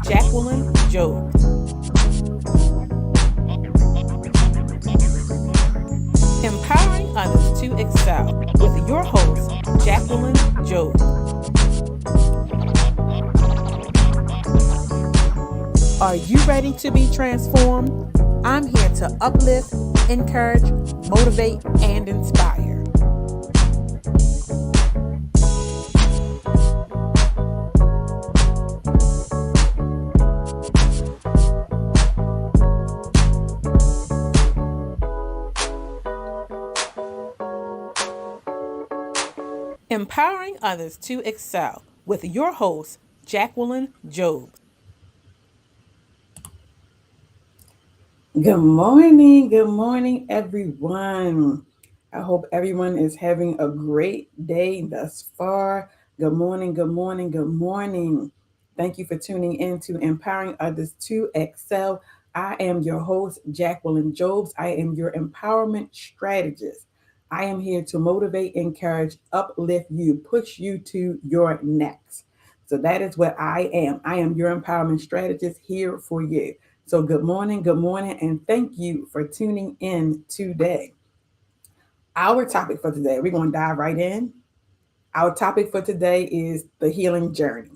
Jacqueline Job. Empowering others to excel with your host, Jacqueline Job. Are you ready to be transformed? I'm here to uplift, encourage, motivate, and inspire. Empowering others to excel with your host, Jacqueline Job. Good morning, everyone. I hope everyone is having a great day thus far. Good morning, good morning, good morning. Thank you for tuning in to Empowering Others to Excel. I am your host, Jacqueline Jobs. I am your empowerment strategist. I am here to motivate, encourage, uplift you, push you to your next. So that is what I am. I am your empowerment strategist here for you. So good morning, and thank you for tuning in today. Our topic for today, we're going to dive right in. Our topic for today is the healing journey.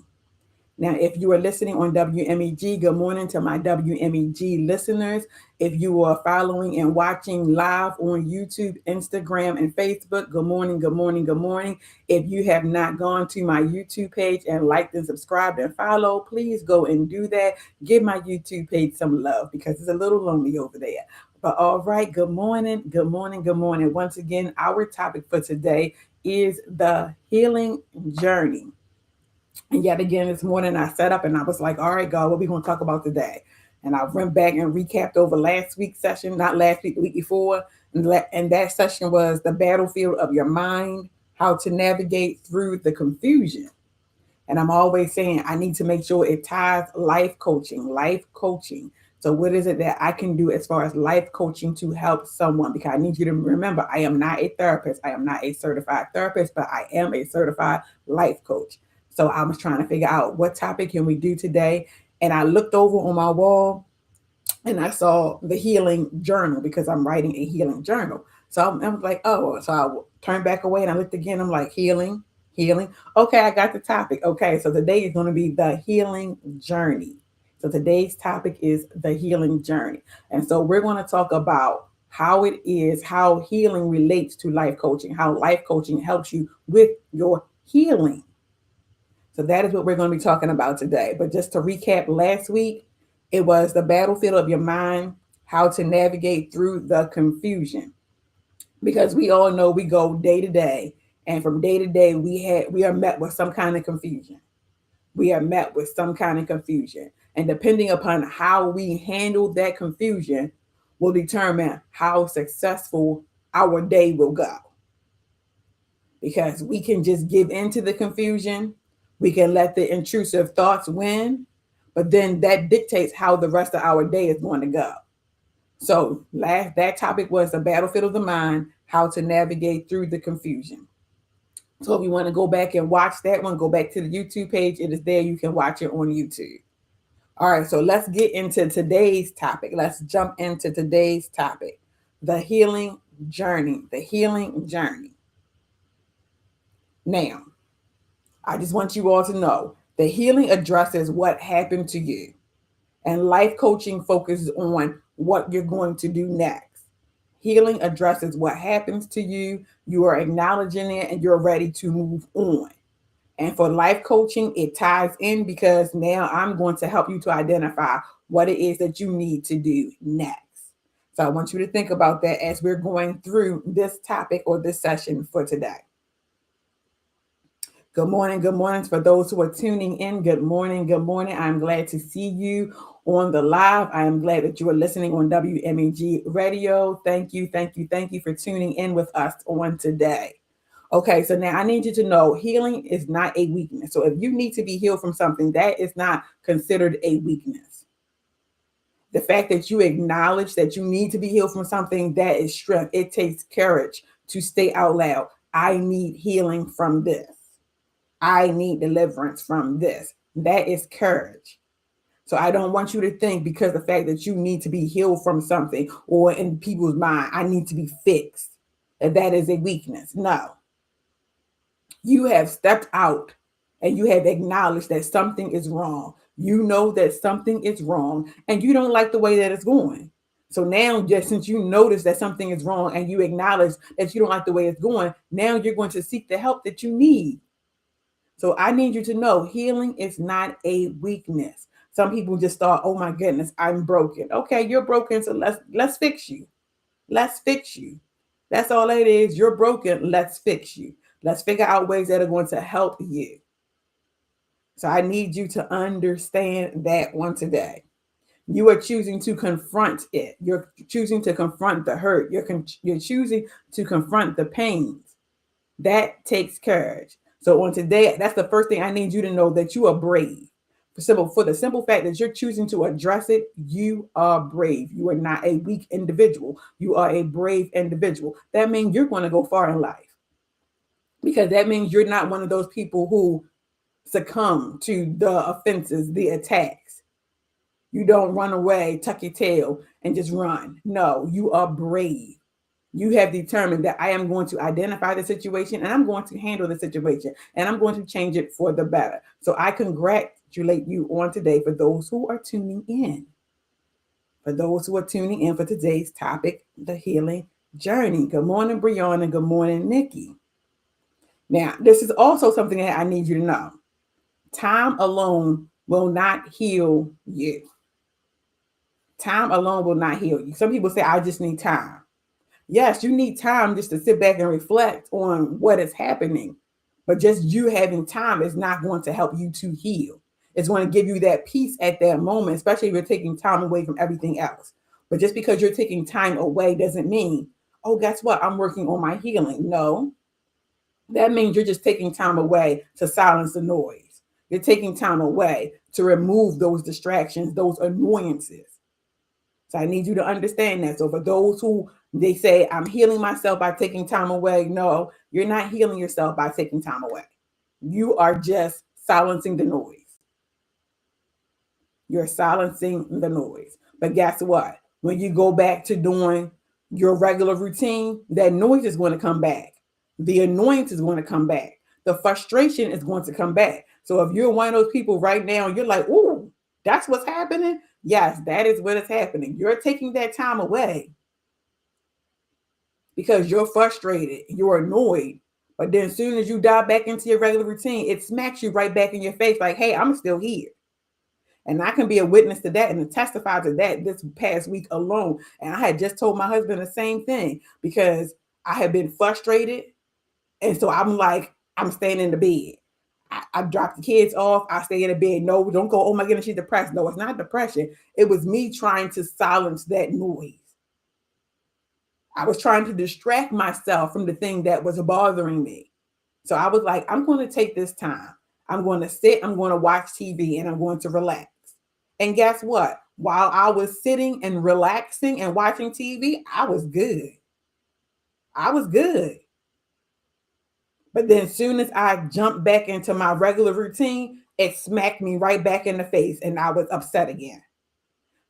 Now, if you are listening on WMEG, good morning to my WMEG listeners. If you are following and watching live on YouTube, Instagram, and Facebook, good morning, good morning, good morning. If you have not gone to my YouTube page and liked and subscribed and follow, please go and do that. Give my YouTube page some love because it's a little lonely over there. But all right, good morning, good morning, good morning. Once again, our topic for today is the healing journey. And yet again, this morning I sat up and I was like, all right, God, what are we going to talk about today? And I went back and recapped over last week's session, not last week, the week before. And that session was the battlefield of your mind, how to navigate through the confusion. And I'm always saying I need to make sure it ties life coaching, life coaching. So what is it that I can do as far as life coaching to help someone? Because I need you to remember, I am not a therapist. I am not a certified therapist, but I am a certified life coach. So I was trying to figure out what topic can we do today. And I looked over on my wall and I saw the healing journal because I'm writing a healing journal. So I was like, oh, so I turned back away and I looked again. I'm like, healing, healing. Okay, I got the topic. Okay, so today is going to be the healing journey. So today's topic is the healing journey. And so we're going to talk about how it is, how healing relates to life coaching, how life coaching helps you with your healing. So that is what we're going to be talking about today. But just to recap, last week, it was the battlefield of your mind, how to navigate through the confusion. Because we all know we go day to day, and from day to day, we are met with some kind of confusion. We are met with some kind of confusion. And depending upon how we handle that confusion will determine how successful our day will go. Because we can just give into the confusion. We can let the intrusive thoughts win, but then that dictates how the rest of our day is going to go. So that topic was the battlefield of the mind, how to navigate through the confusion. So if you want to go back and watch that one, go back to the YouTube page. It is there. You can watch it on YouTube. All right, so let's get into today's topic. Let's jump into today's topic, the healing journey, the healing journey. Now, I just want you all to know the healing addresses what happened to you, and life coaching focuses on what you're going to do next. Healing addresses what happens to you, you are acknowledging it, and you're ready to move on. And for life coaching, it ties in because now I'm going to help you to identify what it is that you need to do next. So I want you to think about that as we're going through this topic or this session for today. Good morning. Good morning for those who are tuning in. Good morning. Good morning. I'm glad to see you on the live. I am glad that you are listening on WMEG radio. Thank you. Thank you. Thank you for tuning in with us on today. Okay, so now I need you to know healing is not a weakness. So if you need to be healed from something, that is not considered a weakness. The fact that you acknowledge that you need to be healed from something, that is strength. It takes courage to say out loud, I need healing from this. I need deliverance from this. That is courage. So I don't want you to think because the fact that you need to be healed from something, or in people's mind, I need to be fixed, that is a weakness. No, you have stepped out and you have acknowledged that something is wrong. You know that something is wrong and you don't like the way that it's going. So now, just since you notice that something is wrong and you acknowledge that you don't like the way it's going, now you're going to seek the help that you need. So I need you to know healing is not a weakness. Some people just thought, oh my goodness, I'm broken. Okay, you're broken, so let's fix you. Let's fix you. That's all it is. You're broken. Let's fix you. Let's figure out ways that are going to help you. So I need you to understand that one today. You are choosing to confront it. You're choosing to confront the hurt. You're choosing to confront the pains. That takes courage. So on today, that's the first thing I need you to know, that you are brave. For the simple fact that you're choosing to address it, you are brave. You are not a weak individual. You are a brave individual. That means you're going to go far in life, because that means you're not one of those people who succumb to the offenses, the attacks. You don't run away, tuck your tail, and just run. No, you are brave. You have determined that I am going to identify the situation and I'm going to handle the situation and I'm going to change it for the better. So I congratulate you on today for those who are tuning in. For those who are tuning in for today's topic, the healing journey. Good morning, Brianna. Good morning, Nikki. Now, this is also something that I need you to know. Time alone will not heal you. Time alone will not heal you. Some people say, I just need time. Yes, you need time just to sit back and reflect on what is happening. But just you having time is not going to help you to heal. It's going to give you that peace at that moment, especially if you're taking time away from everything else. But just because you're taking time away doesn't mean, oh, guess what? I'm working on my healing. No, that means you're just taking time away to silence the noise. You're taking time away to remove those distractions, those annoyances. So I need you to understand that. So for those who they say, I'm healing myself by taking time away. No, you're not healing yourself by taking time away. You are just silencing the noise. You're silencing the noise. But guess what? When you go back to doing your regular routine, that noise is going to come back. The annoyance is going to come back. The frustration is going to come back. So if you're one of those people right now, you're like, ooh, that's what's happening. Yes, that is what is happening. You're taking that time away because you're frustrated, you're annoyed. But then as soon as you dive back into your regular routine, it smacks you right back in your face like, hey, I'm still here. And I can be a witness to that and testify to that this past week alone. And I had just told my husband the same thing because I had been frustrated. And so I'm like, I'm staying in the bed. I dropped the kids off. I stay in the bed. No, don't go, oh my goodness, she's depressed. No, it's not depression. It was me trying to silence that noise. I was trying to distract myself from the thing that was bothering me. So I was like, I'm going to take this time. I'm going to sit, I'm going to watch TV, and I'm going to relax. And guess what? While I was sitting and relaxing and watching TV, I was good. I was good. But then as soon as I jumped back into my regular routine, it smacked me right back in the face and I was upset again.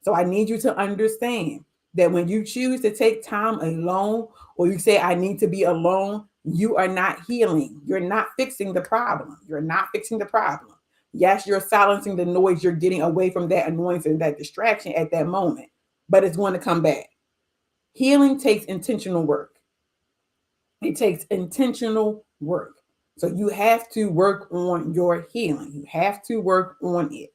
So I need you to understand that when you choose to take time alone, or you say, I need to be alone, you are not healing. You're not fixing the problem. You're not fixing the problem. Yes, you're silencing the noise. You're getting away from that annoyance and that distraction at that moment, but it's going to come back. Healing takes intentional work. It takes intentional work. So you have to work on your healing. You have to work on it.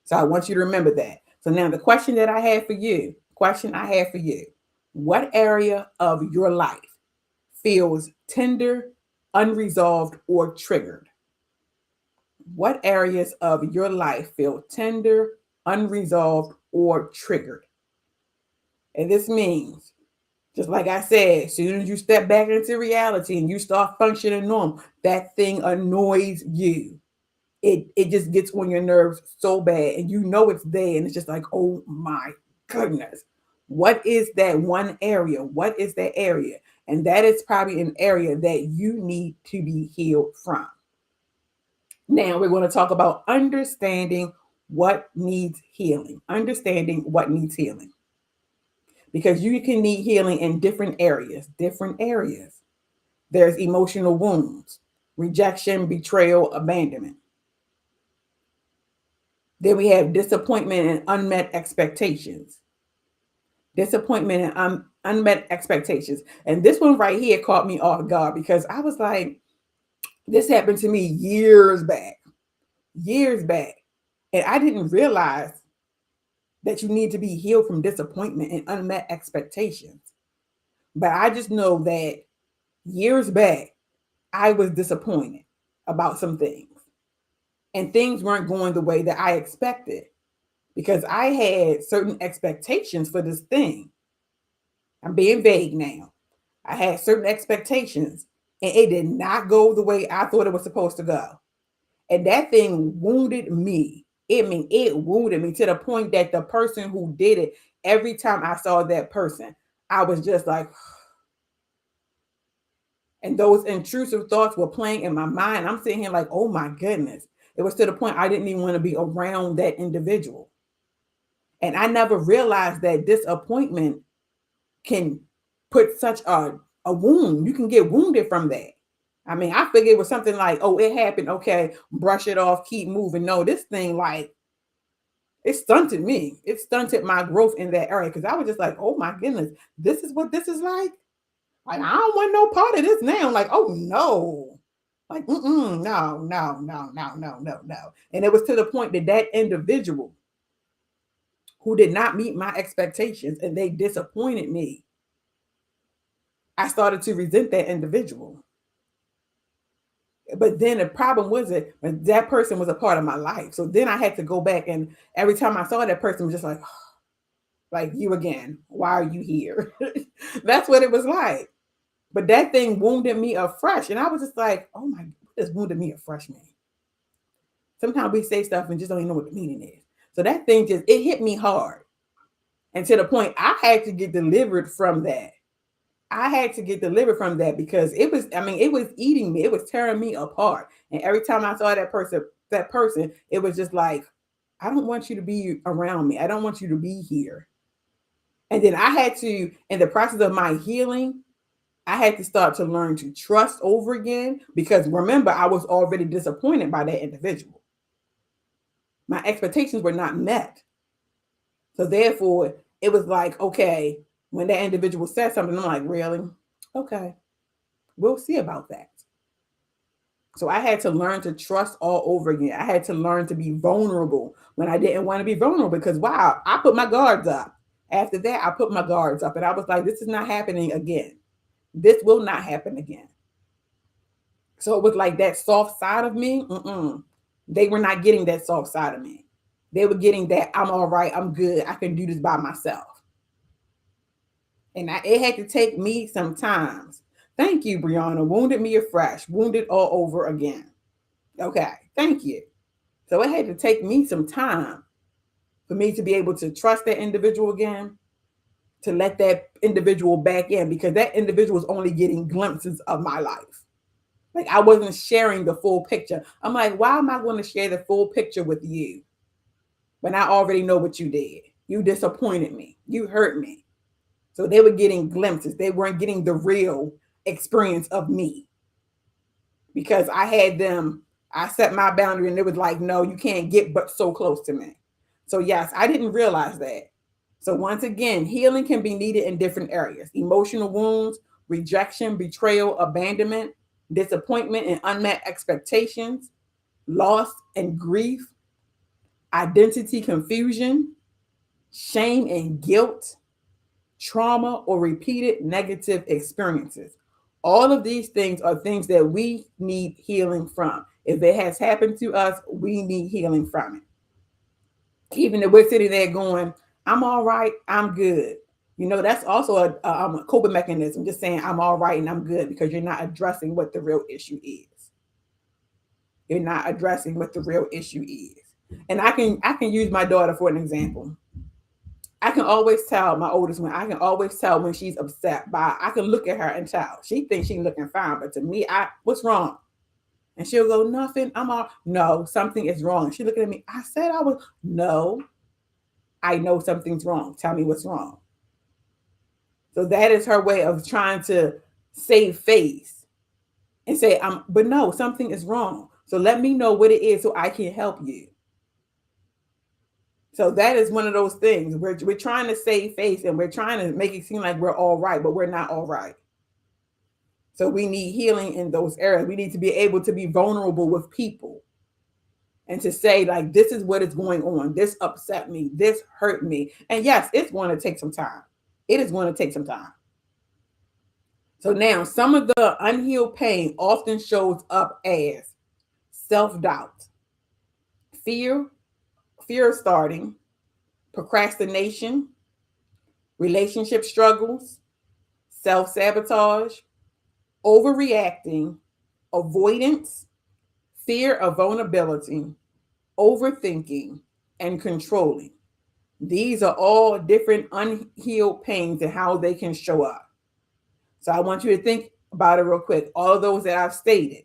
So I want you to remember that. So now the question I have for you, what area of your life feels tender, unresolved, or triggered? What areas of your life feel tender, unresolved, or triggered? And this means, just like I said, as soon as you step back into reality and you start functioning normal, that thing annoys you. It just gets on your nerves so bad, and you know it's there, and it's just like, oh my goodness. What is that one area? What is that area? And that is probably an area that you need to be healed from. Now we're going to talk about understanding what needs healing, understanding what needs healing. Because you can need healing in different areas, different areas. There's emotional wounds, rejection, betrayal, abandonment. Then we have disappointment and unmet expectations. Disappointment and unmet expectations. And this one right here caught me off guard because I was like, this happened to me years back, years back. And I didn't realize that you need to be healed from disappointment and unmet expectations. But I just know that years back, I was disappointed about some things. And things weren't going the way that I expected because I had certain expectations for this thing. I'm being vague now. I had certain expectations and it did not go the way I thought it was supposed to go. And that thing wounded me. It wounded me to the point that the person who did it, every time I saw that person, I was just like, and those intrusive thoughts were playing in my mind. I'm sitting here like, oh my goodness. It was to the point I didn't even want to be around that individual. And I never realized that disappointment can put such a wound. You can get wounded from that. I mean, I figured it was something like, oh, it happened. Okay, brush it off, keep moving. No, this thing, like, it stunted me. It stunted my growth in that area because I was just like, oh my goodness, this is what this is like. Like, I don't want no part of this now. Like, oh no. Like, no, no, no, no, no, no, no. And it was to the point that that individual who did not meet my expectations and they disappointed me, I started to resent that individual. But then the problem was that person was a part of my life. So then I had to go back, and every time I saw that person, was just like you again. Why are you here? That's what it was like. But that thing wounded me afresh, and I was just like, oh my, this wounded me afresh, man. Sometimes we say stuff and just don't even know what the meaning is. So that thing it hit me hard, and to the point I had to get delivered from that. I had to get delivered from that because it was eating me. It was tearing me apart. And every time I saw that person, it was just like, I don't want you to be around me. I don't want you to be here. And then I had to, in the process of my healing, I had to start to learn to trust over again because remember, I was already disappointed by that individual. My expectations were not met. So therefore, it was like, okay, when that individual said something, I'm like, really? Okay, we'll see about that. So I had to learn to trust all over again. I had to learn to be vulnerable when I didn't want to be vulnerable because, wow, I put my guards up. After that, I put my guards up and I was like, this is not happening again. This will not happen again. So it was like that soft side of me. They were not getting that soft side of me. They were getting that I'm all right. I'm good. I can do this by myself. And it had to take me some time. Thank you, Brianna. Wounded me afresh. Wounded all over again. Okay. Thank you. So it had to take me some time for me to be able to trust that individual again, to let that individual back in because that individual was only getting glimpses of my life. Like I wasn't sharing the full picture. I'm like, why am I going to share the full picture with you when I already know what you did? You disappointed me. You hurt me. So they were getting glimpses. They weren't getting the real experience of me because I had them. I set my boundary and it was like, no, you can't get but so close to me. So yes, I didn't realize that. So once again, healing can be needed in different areas. Emotional wounds, rejection, betrayal, abandonment, disappointment and unmet expectations, loss and grief, identity confusion, shame and guilt, trauma or repeated negative experiences. All of these things are things that we need healing from. If it has happened to us, we need healing from it. Even if we're sitting there going, I'm all right, I'm good. You know, that's also a coping mechanism, just saying I'm all right and I'm good because you're not addressing what the real issue is. You're not addressing what the real issue is. And I can use my daughter for an example. I can always tell my oldest one, I can always tell when she's upset I can look at her and tell. She thinks she's looking fine, but to me, what's wrong? And she'll go, nothing, I'm all, no, something is wrong. She looking at me, I said I was, no, I know something's wrong. Tell me what's wrong. So that is her way of trying to save face and say, but no, something is wrong. So let me know what it is so I can help you. So that is one of those things. We're trying to save face and we're trying to make it seem like we're all right, but we're not all right. So we need healing in those areas. We need to be able to be vulnerable with people and to say, like, this is what is going on. This upset me. This hurt me. And yes, it's going to take some time. It is going to take some time. So now some of the unhealed pain often shows up as self-doubt, fear of starting, procrastination, relationship struggles, self-sabotage, overreacting, avoidance, fear of vulnerability, overthinking, and controlling. These are all different unhealed pains and how they can show up. So I want you to think about it real quick. All of those that I've stated,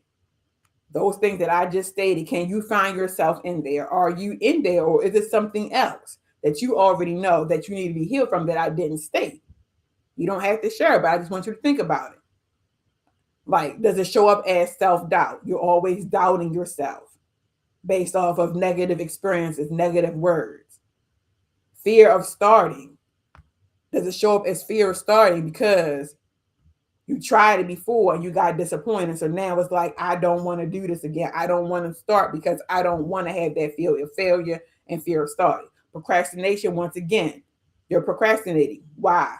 those things that I just stated, can you find yourself in there? Are you in there, or is it something else that you already know that you need to be healed from that I didn't state? You don't have to share it, but I just want you to think about it. Like, does it show up as self-doubt? You're always doubting yourself based off of negative experiences, negative words. Fear of starting. Does it show up as fear of starting because you tried it before and you got disappointed? So now it's like, I don't want to do this again. I don't want to start because I don't want to have that fear of failure and fear of starting. Procrastination, once again, you're procrastinating. Why?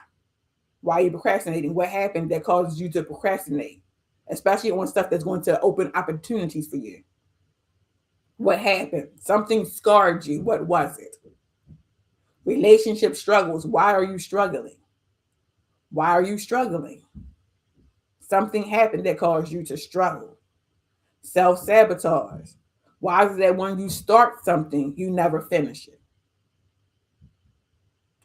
Why are you procrastinating? What happened that causes you to procrastinate? Especially on stuff that's going to open opportunities for you. What happened? Something scarred you. What was it? Relationship struggles. Why are you struggling? Why are you struggling? Something happened that caused you to struggle. Self-sabotage. Why is it that when you start something, you never finish it?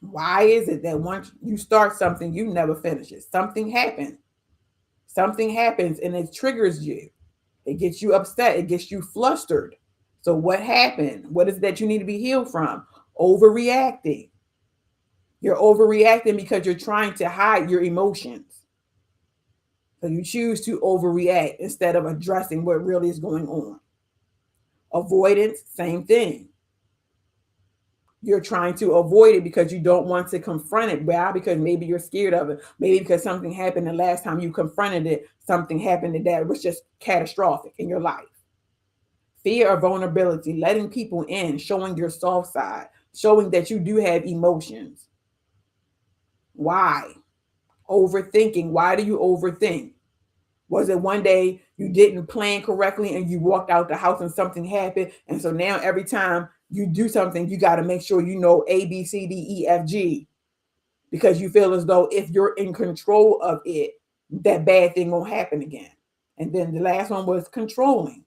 Why is it that once you start something, you never finish it? Something happened. Something happens and it triggers you. It gets you upset. It gets you flustered. So what happened? What is it that you need to be healed from? Overreacting. You're overreacting because you're trying to hide your emotions. So you choose to overreact instead of addressing what really is going on. Avoidance, same thing. You're trying to avoid it because you don't want to confront it. Why? Because maybe you're scared of it. Maybe because something happened the last time you confronted it, something happened that was just catastrophic in your life. Fear of vulnerability, letting people in, showing your soft side, showing that you do have emotions. Why? Overthinking. Why do you overthink? Was it one day you didn't plan correctly and you walked out the house and something happened? And so now every time you do something, you got to make sure you know A, B, C, D, E, F, G, because you feel as though if you're in control of it, that bad thing won't happen again. And then the last one was controlling.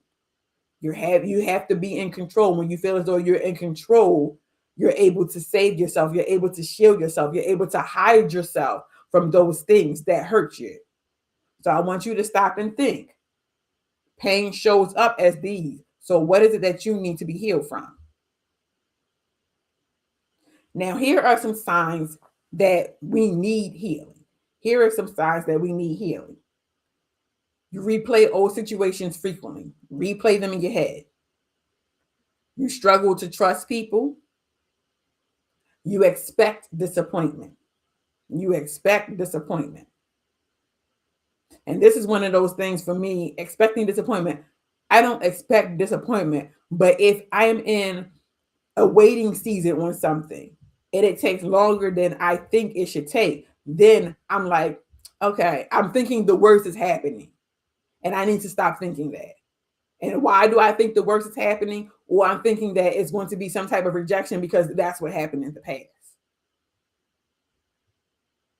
You have to be in control. When you feel as though you're in control, you're able to save yourself. You're able to shield yourself. You're able to hide yourself from those things that hurt you. So I want you to stop and think. Pain shows up as these. So what is it that you need to be healed from? Now, here are some signs that we need healing. Here are some signs that we need healing. You replay old situations frequently. Replay them in your head. You struggle to trust people. You expect disappointment. You expect disappointment. And this is one of those things for me, expecting disappointment. I don't expect disappointment, but if I am in a waiting season on something and it takes longer than I think it should take, then I'm like, okay, I'm thinking the worst is happening. And I need to stop thinking that. And why do I think the worst is happening? Or I'm thinking that it's going to be some type of rejection because that's what happened in the past.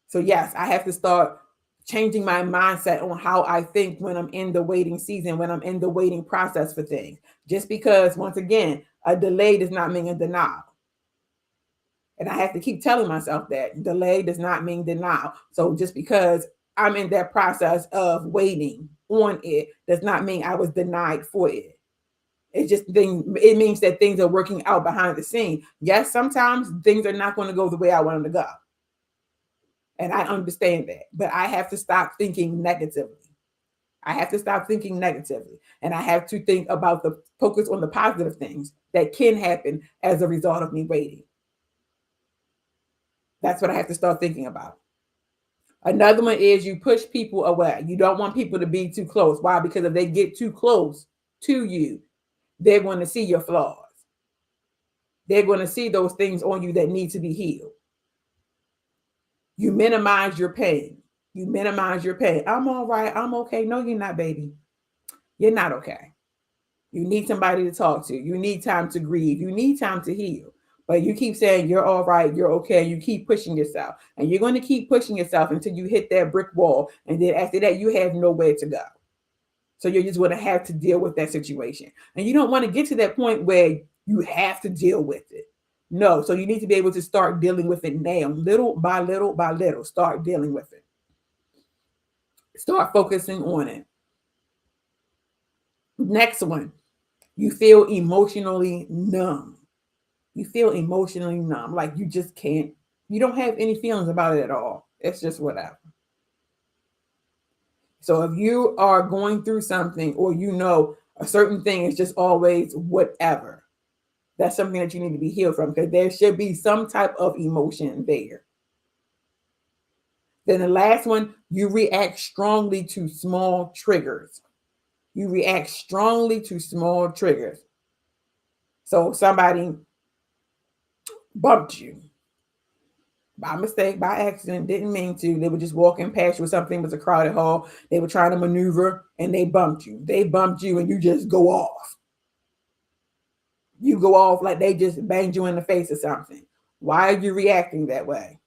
So yes, I have to start changing my mindset on how I think when I'm in the waiting season, when I'm in the waiting process for things. Just because, once again, a delay does not mean a denial. And I have to keep telling myself that delay does not mean denial. So just because I'm in that process of waiting on it does not mean I was denied for it. It means that things are working out behind the scene. Yes, sometimes things are not going to go the way I want them to go. And I understand that. But I have to stop thinking negatively. I have to stop thinking negatively. And I have to think about the focus on the positive things that can happen as a result of me waiting. That's what I have to start thinking about. Another one is you push people away. You don't want people to be too close. Why? Because if they get too close to you, they're going to see your flaws. They're going to see those things on you that need to be healed. You minimize your pain. You minimize your pain. I'm all right. I'm okay. No, you're not, baby. You're not okay. You need somebody to talk to. You need time to grieve. You need time to heal. But you keep saying you're all right, you're okay. You keep pushing yourself. And you're going to keep pushing yourself until you hit that brick wall. And then after that, you have nowhere to go. So you're just going to have to deal with that situation. And you don't want to get to that point where you have to deal with it. No. So you need to be able to start dealing with it now. Little by little by little. Start dealing with it. Start focusing on it. Next one. You feel emotionally numb. You feel emotionally numb. Like you just can't. You don't have any feelings about it at all. It's just whatever. So if you are going through something or you know a certain thing is just always whatever, that's something that you need to be healed from because there should be some type of emotion there. Then the last one, you react strongly to small triggers. You react strongly to small triggers. So somebody bumped you by mistake, by accident, didn't mean to. They were just walking past you or something. It was a crowded hall. They were trying to maneuver and they bumped you. They bumped you and you just go off. You go off like they just banged you in the face or something. Why are you reacting that way?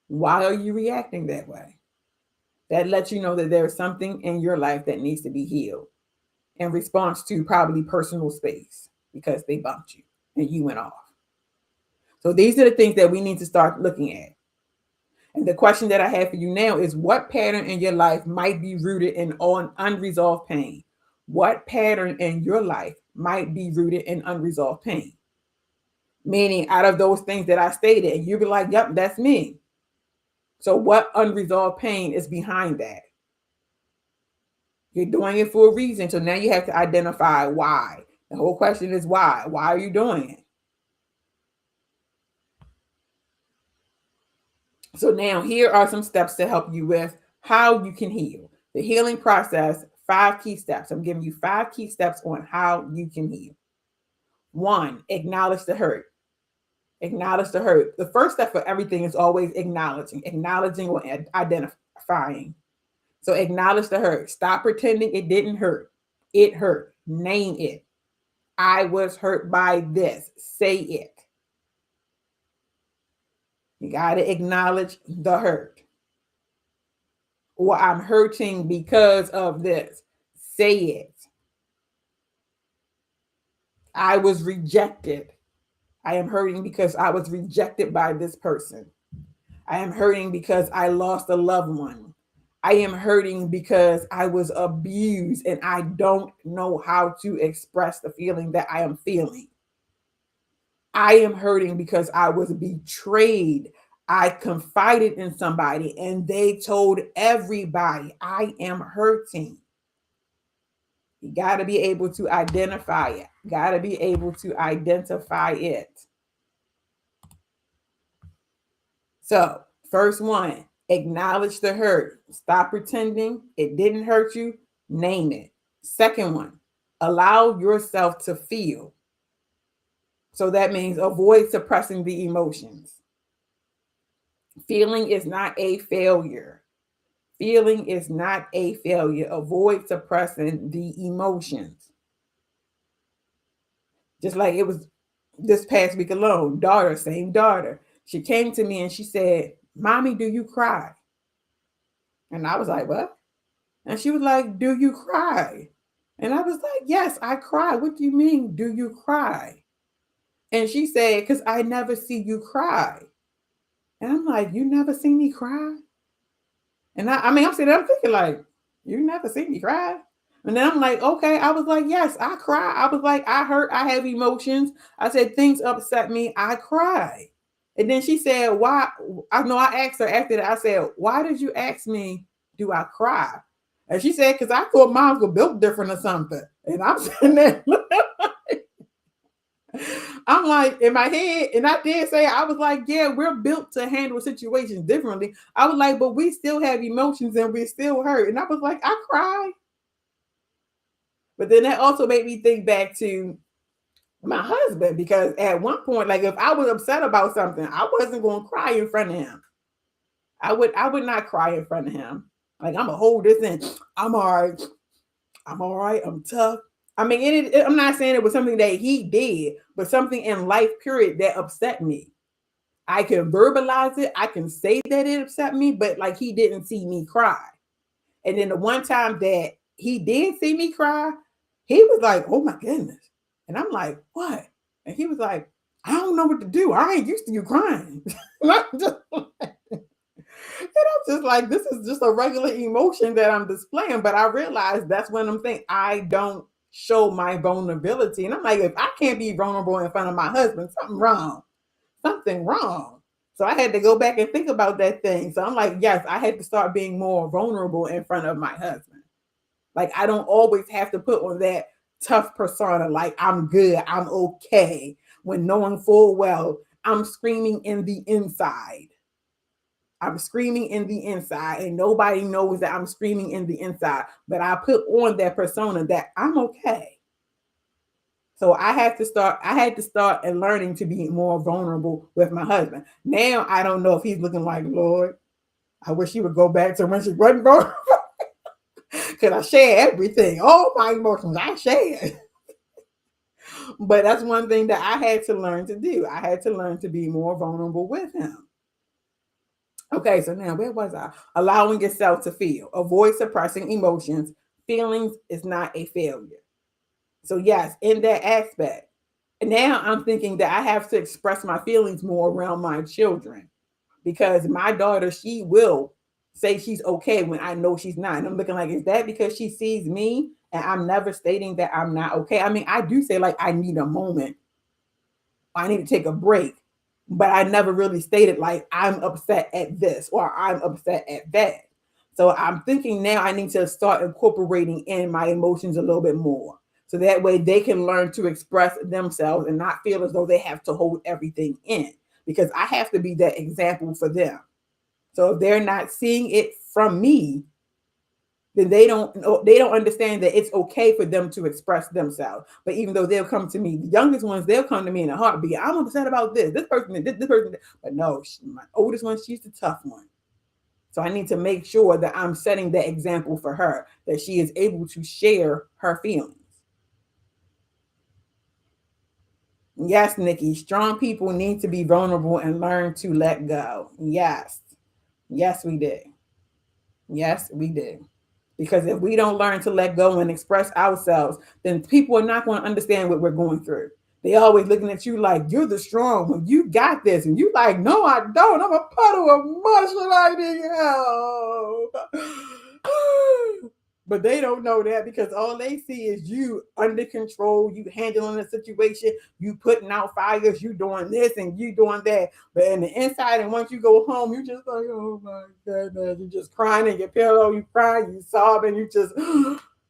Why are you reacting that way? That lets you know that there's something in your life that needs to be healed in response to probably personal space because they bumped you and you went off. So these are the things that we need to start looking at. And the question that I have for you now is what pattern in your life might be rooted in unresolved pain? What pattern in your life might be rooted in unresolved pain? Meaning out of those things that I stated, and you'll be like, yep, that's me. So what unresolved pain is behind that? You're doing it for a reason. So now you have to identify why. The whole question is why? Why are you doing it? So now here are some steps to help you with how you can heal. The healing process, 5 key steps. I'm giving you 5 key steps on how you can heal. 1, acknowledge the hurt. Acknowledge the hurt. The first step for everything is always acknowledging or identifying. So acknowledge the hurt. Stop pretending it didn't hurt. It hurt. Name it. I was hurt by this. Say it. You got to acknowledge the hurt. Or I'm hurting because of this. Say it. I was rejected. I am hurting because I was rejected by this person. I am hurting because I lost a loved one. I am hurting because I was abused and I don't know how to express the feeling that I am feeling. I am hurting because I was betrayed. I confided in somebody and they told everybody. I am hurting. You got to be able to identify it. Got to be able to identify it. So, first one, acknowledge the hurt. Stop pretending it didn't hurt you. Name it. Second one, allow yourself to feel. So that means avoid suppressing the emotions. Feeling is not a failure. Feeling is not a failure. Avoid suppressing the emotions. Just like it was this past week alone, same daughter. She came to me and she said, Mommy, do you cry? And I was like, what? And she was like, do you cry? And I was like, yes, I cry. What do you mean, do you cry? And she said, because I never see you cry. And I'm like, you never see me cry? And I mean, I'm sitting there, I'm thinking like, you never see me cry. And then I'm like, okay. I was like, yes, I cry. I was like, I hurt. I have emotions. I said, things upset me. I cry. And then she said, why? I know I asked her after that. I said, why did you ask me, do I cry? And she said, because I thought moms were built different or something. And I'm sitting there, I'm like in my head, and I did say, I was like, yeah, we're built to handle situations differently. I was like, but we still have emotions and we still hurt. And I was like, I cry. But then that also made me think back to my husband, because at one point, like if I was upset about something, I wasn't going to cry in front of him. I would not cry in front of him. Like I'm gonna hold this in. I'm all right. I'm all right. I'm tough. I mean, I'm not saying it was something that he did, but something in life, period, that upset me. I can verbalize it. I can say that it upset me, but like he didn't see me cry. And then the one time that he did see me cry, he was like, "Oh my goodness," and I'm like, "What?" And he was like, "I don't know what to do. I ain't used to you crying." And I'm just like, this is just a regular emotion that I'm displaying. But I realized that's when I'm thinking I don't show my vulnerability. And I'm like, if I can't be vulnerable in front of my husband, something wrong. Something wrong. So I had to go back and think about that thing. So I'm like, yes, I had to start being more vulnerable in front of my husband. Like I don't always have to put on that tough persona, like I'm good, I'm okay, when knowing full well I'm screaming in the inside. I'm screaming in the inside, and nobody knows that I'm screaming in the inside. But I put on that persona that I'm okay. So I had to start. I had to start and learning to be more vulnerable with my husband. Now I don't know if he's looking like, Lord, I wish he would go back to when she wasn't vulnerable, because I share everything, all my emotions. I share. But that's one thing that I had to learn to do. I had to learn to be more vulnerable with him. Okay, so now where was I? Allowing yourself to feel. Avoid suppressing emotions. Feelings is not a failure. So, yes, in that aspect. And now I'm thinking that I have to express my feelings more around my children, because my daughter, she will say she's okay when I know she's not. And I'm looking like, is that because she sees me and I'm never stating that I'm not okay? I mean, I do say, like, I need a moment. I need to take a break. But I never really stated like I'm upset at this or I'm upset at that. So I'm thinking now I need to start incorporating in my emotions a little bit more. So that way they can learn to express themselves and not feel as though they have to hold everything in, because I have to be that example for them. So if they're not seeing it from me, then they don't understand that it's okay for them to express themselves. But even though they'll come to me, the youngest ones, they'll come to me in a heartbeat. I'm upset about this. This person, this person. But no, my oldest one, she's the tough one. So I need to make sure that I'm setting that example for her, that she is able to share her feelings. Yes, Nikki, strong people need to be vulnerable and learn to let go. Yes. Yes, we did. Yes, we did. Because if we don't learn to let go and express ourselves, then people are not going to understand what we're going through. They always looking at you like you're the strong one. You got this. And you like, no, I don't. I'm a puddle of mush and I need help. But they don't know that, because all they see is you under control, you handling the situation, you putting out fires, you doing this and you doing that. But in the inside, and once you go home, you just like, oh my goodness, you just crying in your pillow, you crying, you sobbing, you just.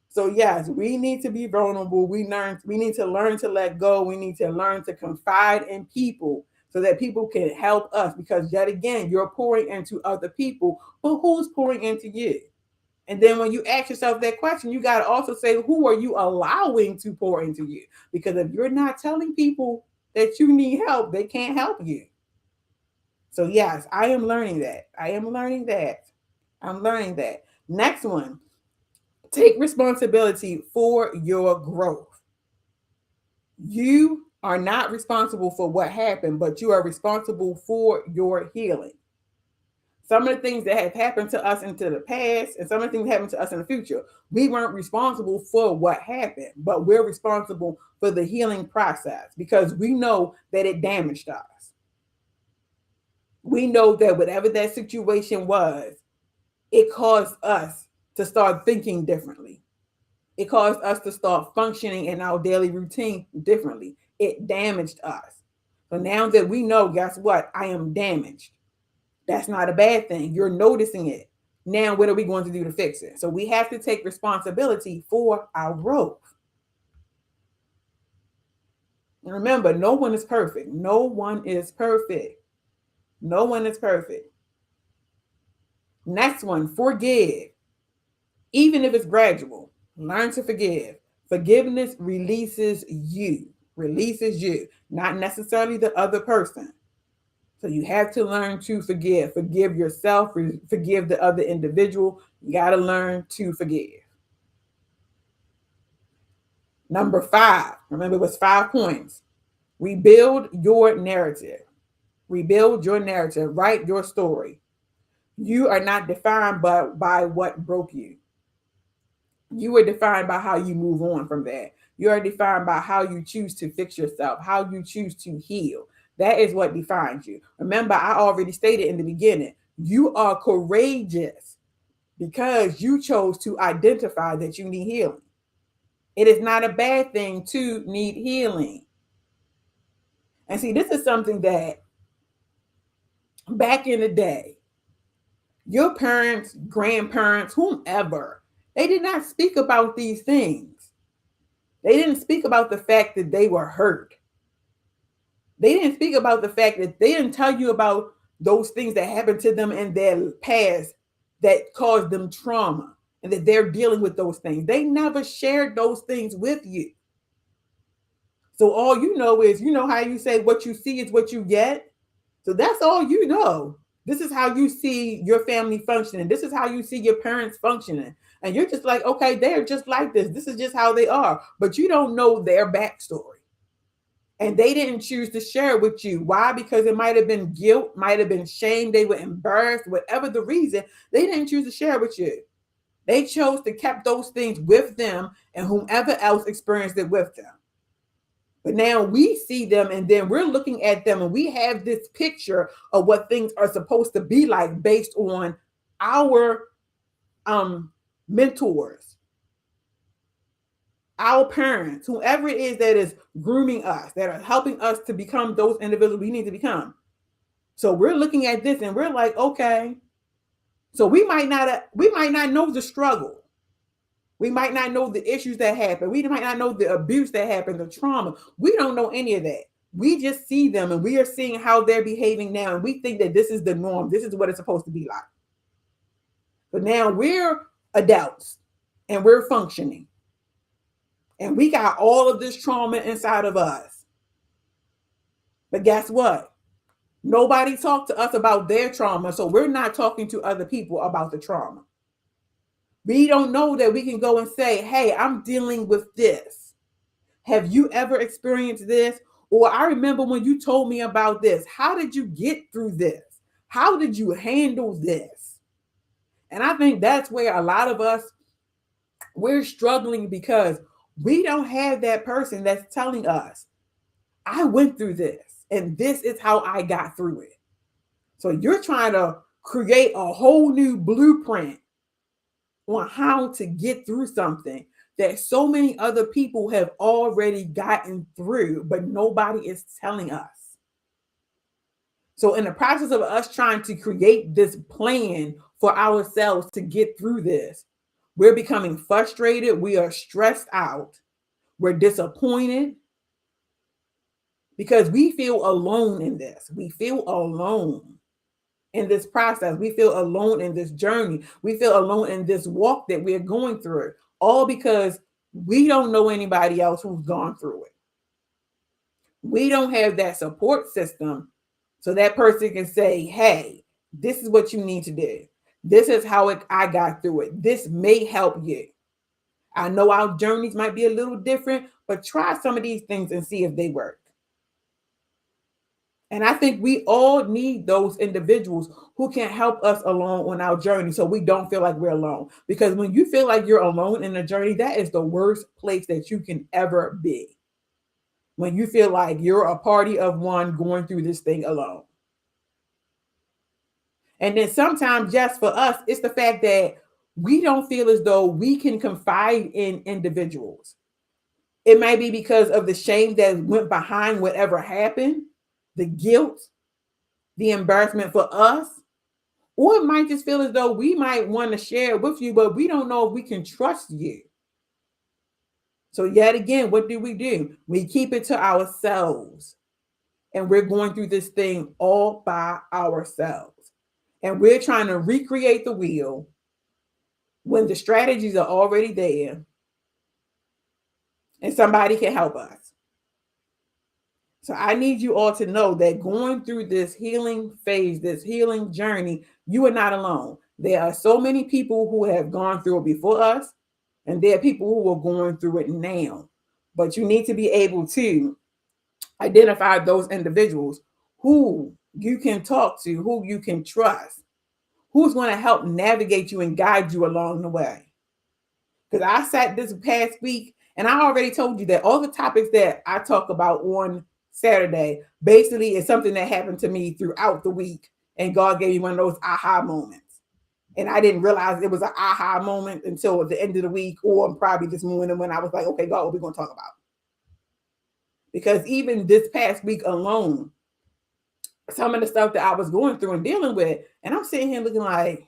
So yes, we need to be vulnerable. We need to learn to let go. We need to learn to confide in people so that people can help us. Because yet again, you're pouring into other people, but who's pouring into you? And then when you ask yourself that question, you got to also say, who are you allowing to pour into you? Because if you're not telling people that you need help, they can't help you. So, yes, I am learning that. I am learning that. I'm learning that. Next one, take responsibility for your growth. You are not responsible for what happened, but you are responsible for your healing. Some of the things that have happened to us into the past and some of the things that happened to us in the future, we weren't responsible for what happened, but we're responsible for the healing process, because we know that it damaged us. We know that whatever that situation was, It caused us to start thinking differently. It caused us to start functioning in our daily routine differently. It damaged us. So now that we know, guess what? I am damaged. That's not a bad thing. You're noticing it. Now, what are we going to do to fix it? So we have to take responsibility for our growth. And remember, no one is perfect. No one is perfect. No one is perfect. Next one, forgive. Even if it's gradual, learn to forgive. Forgiveness releases you, not necessarily the other person. So you have to learn to forgive. Forgive yourself, forgive the other individual. You got to learn to forgive. Number 5, remember it was 5 points. Rebuild your narrative. Rebuild your narrative. Write your story. You are not defined by what broke you. You are defined by how you move on from that. You are defined by how you choose to fix yourself, how you choose to heal. That is what defines you. Remember, I already stated in the beginning, you are courageous because you chose to identify that you need healing. It is not a bad thing to need healing. And see, this is something that back in the day, your parents, grandparents, whomever, they did not speak about these things. They didn't speak about the fact that they were hurt. They didn't speak about the fact that they didn't tell you about those things that happened to them in their past that caused them trauma and that they're dealing with those things. They never shared those things with you. So all you know is, you know how you say what you see is what you get? So that's all you know. This is how you see your family functioning. This is how you see your parents functioning. And you're just like, okay, they're just like this. This is just how they are. But you don't know their backstory. And they didn't choose to share it with you. Why? Because it might have been guilt, might have been shame. They were embarrassed, whatever the reason. They didn't choose to share it with you. They chose to keep those things with them and whomever else experienced it with them. But now we see them and then we're looking at them and we have this picture of what things are supposed to be like based on our mentors, our parents, whoever it is that is grooming us, that are helping us to become those individuals we need to become. So we're looking at this and we're like, okay, so we might not know the struggle. We might not know the issues that happen. We might not know the abuse that happened, the trauma. We don't know any of that. We just see them and we are seeing how they're behaving now. And we think that this is the norm. This is what it's supposed to be like. But now we're adults and we're functioning. And we got all of this trauma inside of us. But guess what? Nobody talked to us about their trauma. So we're not talking to other people about the trauma. We don't know that we can go and say, hey, I'm dealing with this. Have you ever experienced this? Or I remember when you told me about this. How did you get through this? How did you handle this? And I think that's where a lot of us, we're struggling because we don't have that person that's telling us, I went through this and this is how I got through it. So you're trying to create a whole new blueprint on how to get through something that so many other people have already gotten through, but nobody is telling us. So in the process of us trying to create this plan for ourselves to get through this, we're becoming frustrated. We are stressed out. We're disappointed because we feel alone in this. We feel alone in this process. We feel alone in this journey. We feel alone in this walk that we're going through, all because we don't know anybody else who's gone through it. We don't have that support system so that person can say, hey, this is what you need to do. This is how I got through it. This may help you. I know our journeys might be a little different, but try some of these things and see if they work. And I think we all need those individuals who can help us along on our journey so we don't feel like we're alone. Because when you feel like you're alone in a journey, that is the worst place that you can ever be. When you feel like you're a party of one going through this thing alone. And then sometimes just for us, it's the fact that we don't feel as though we can confide in individuals. It might be because of the shame that went behind whatever happened, the guilt, the embarrassment for us, or it might just feel as though we might want to share it with you, but we don't know if we can trust you. So yet again, what do? We keep it to ourselves. And we're going through this thing all by ourselves. And we're trying to recreate the wheel when the strategies are already there and somebody can help us. So I need you all to know that going through this healing phase, this healing journey, you are not alone. There are so many people who have gone through it before us, and there are people who are going through it now. But you need to be able to identify those individuals who you can talk to, who you can trust, who's going to help navigate you and guide you along the way. Because I sat this past week and I already told you that all the topics that I talk about on Saturday basically is something that happened to me throughout the week. And God gave me one of those aha moments. And I didn't realize it was an aha moment until the end of the week or probably this morning when I was like, okay, God, what are we going to talk about? Because even this past week alone, some of the stuff that I was going through and dealing with, and I'm sitting here looking like,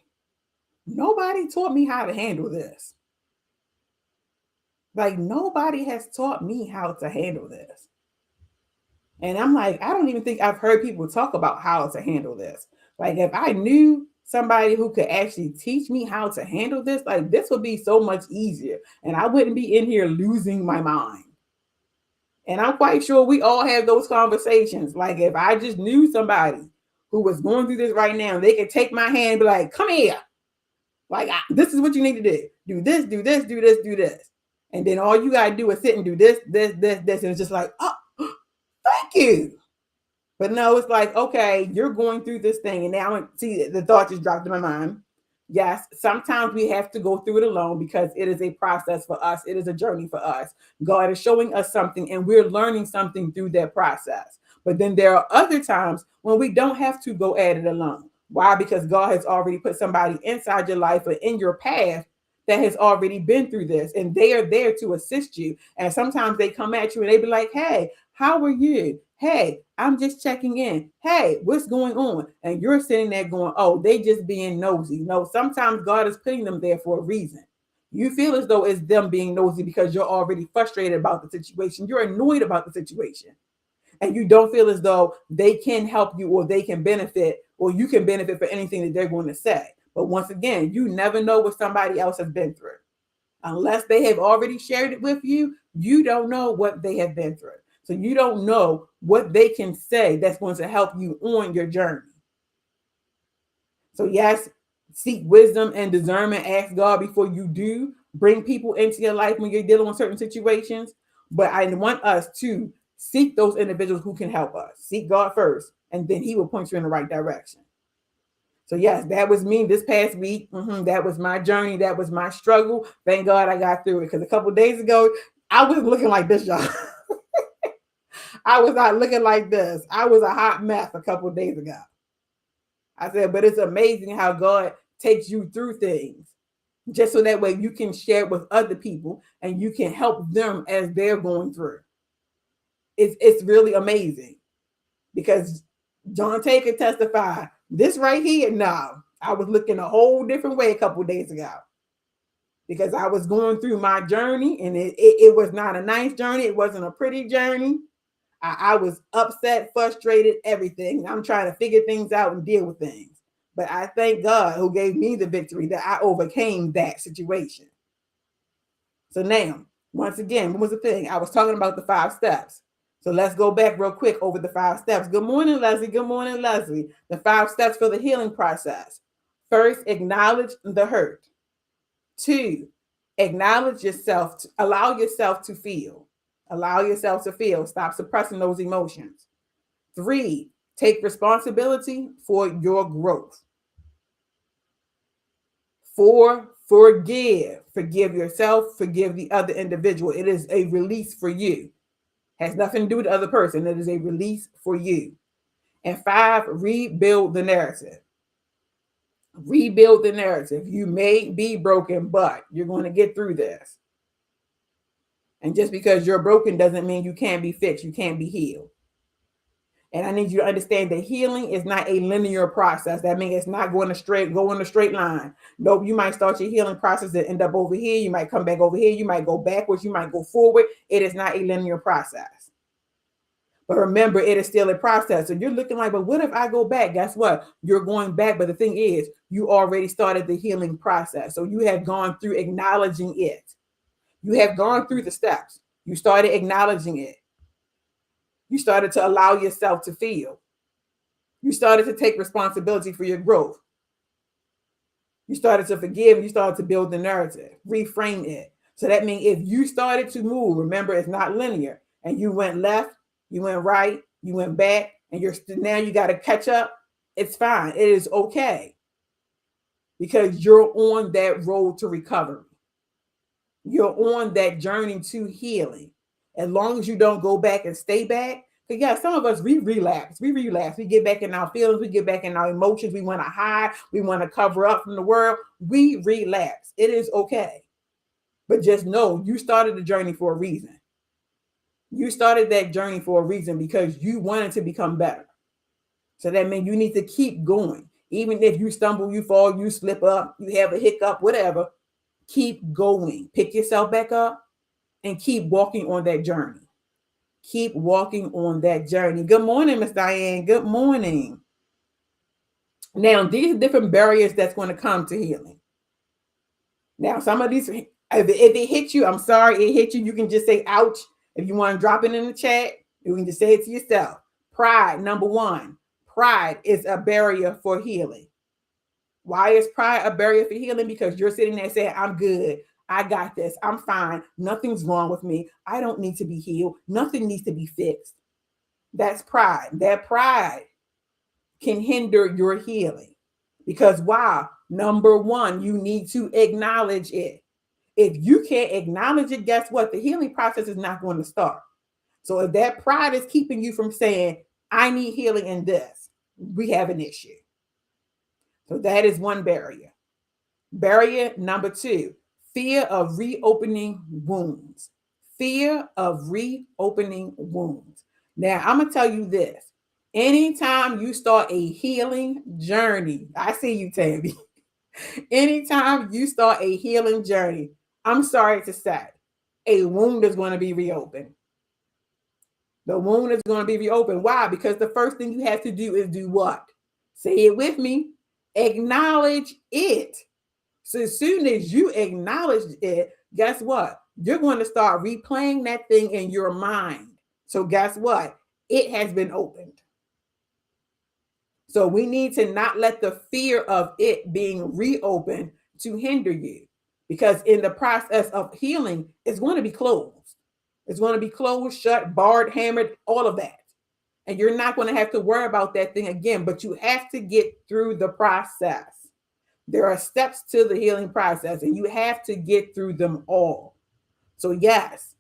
nobody taught me how to handle this. Like, nobody has taught me how to handle this. And I'm like, I don't even think I've heard people talk about how to handle this. Like, if I knew somebody who could actually teach me how to handle this, like, this would be so much easier. And I wouldn't be in here losing my mind. And I'm quite sure we all have those conversations. Like, if I just knew somebody who was going through this right now, they could take my hand and be like, come here. Like, this is what you need to do. Do this, do this, do this, do this. And then all you got to do is sit and do this, this, this, this. And it's just like, oh, thank you. But no, it's like, okay, you're going through this thing. And now, see, the thought just dropped in my mind. Yes, sometimes we have to go through it alone because it is a process for us. It is a journey for us. God is showing us something and we're learning something through that process. But then there are other times when we don't have to go at it alone. Why? Because God has already put somebody inside your life or in your path that has already been through this, and they are there to assist you. And sometimes they come at you and they be like, hey, how are you? Hey, I'm just checking in. Hey, what's going on? And you're sitting there going, oh, they just being nosy. No, sometimes God is putting them there for a reason. You feel as though it's them being nosy because you're already frustrated about the situation. You're annoyed about the situation. And you don't feel as though they can help you or they can benefit or you can benefit for anything that they're going to say. But once again, you never know what somebody else has been through. Unless they have already shared it with you, you don't know what they have been through. So you don't know what they can say that's going to help you on your journey. So yes, seek wisdom and discernment. Ask God before you do bring people into your life when you're dealing with certain situations. But I want us to seek those individuals who can help us. Seek God first, and then he will point you in the right direction. So yes, that was me this past week. That was my journey. That was my struggle. Thank God I got through it. Because a couple of days ago, I was looking like this, y'all. I was not looking like this. I was a hot mess a couple of days ago. I said, but it's amazing how God takes you through things. Just so that way you can share it with other people and you can help them as they're going through. It's really amazing. Because John Taker testified, this right here, no, I was looking a whole different way a couple of days ago. Because I was going through my journey and it was not a nice journey. It wasn't a pretty journey. I was upset, frustrated, everything. I'm trying to figure things out and deal with things. But I thank God who gave me the victory that I overcame that situation. So now, once again, what was the thing? I was talking about the 5 steps. So let's go back real quick over the 5 steps. Good morning, Leslie. Good morning, Leslie. The 5 steps for the healing process. First, acknowledge the hurt. 2, acknowledge yourself. Allow yourself to feel. Allow yourself to feel. Stop suppressing those emotions. 3, take responsibility for your growth. 4, forgive. Forgive yourself. Forgive the other individual. It is a release for you. Has nothing to do with the other person. It is a release for you. And 5, rebuild the narrative. Rebuild the narrative. You may be broken, but you're going to get through this. And just because you're broken doesn't mean you can't be fixed. You can't be healed. And I need you to understand that healing is not a linear process. That means it's not going in a straight line. Nope, you might start your healing process and end up over here. You might come back over here. You might go backwards. You might go forward. It is not a linear process. But remember, it is still a process. So you're looking like, but what if I go back? Guess what? You're going back. But the thing is, you already started the healing process. So you have gone through acknowledging it. You have gone through the steps. You started acknowledging it. You started to allow yourself to feel. You started to take responsibility for your growth. You started to forgive. You started to build the narrative, reframe it. So that means if you started to move, remember it's not linear, and you went left, you went right, you went back, and now you got to catch up. It's fine. It is okay because you're on that road to recovery. You're on that journey to healing. As long as you don't go back and stay back. Because yeah, some of us, we relapse. We get back in our feelings. We get back in our emotions. We want to hide. We want to cover up from the world. We relapse. It is okay. But just know you started the journey for a reason. You started that journey for a reason because you wanted to become better. So that means you need to keep going. Even if you stumble, you fall, you slip up, you have a hiccup, whatever, keep going. Pick yourself back up and keep walking on that journey. Keep walking on that journey. Good morning, Miss Diane. Good morning. Now, these are different barriers that's going to come to healing. Now, some of these, if it hit you, I'm sorry, it hit you. You can just say, ouch. If you want to drop it in the chat, you can just say it to yourself. Pride, number one. Pride is a barrier for healing. Why is pride a barrier for healing? Because you're sitting there saying, I'm good. I got this. I'm fine. Nothing's wrong with me. I don't need to be healed. Nothing needs to be fixed. That's pride. That pride can hinder your healing. Because why? Number one, you need to acknowledge it. If you can't acknowledge it, guess what? The healing process is not going to start. So if that pride is keeping you from saying, I need healing in this, we have an issue. So that is one barrier. Barrier number two, fear of reopening wounds. Fear of reopening wounds. Now, I'm going to tell you this. Anytime you start a healing journey, I see you, Tammy. Anytime you start a healing journey, I'm sorry to say, a wound is going to be reopened. The wound is going to be reopened. Why? Because the first thing you have to do is do what? Say it with me. Acknowledge it. So as soon as you acknowledge it, guess what? You're going to start replaying that thing in your mind. So guess what? It has been opened. So we need to not let the fear of it being reopened to hinder you. Because in the process of healing, it's going to be closed. It's going to be closed, shut, barred, hammered, all of that. And you're not going to have to worry about that thing again, but you have to get through the process. There are steps to the healing process, and you have to get through them all. So yes,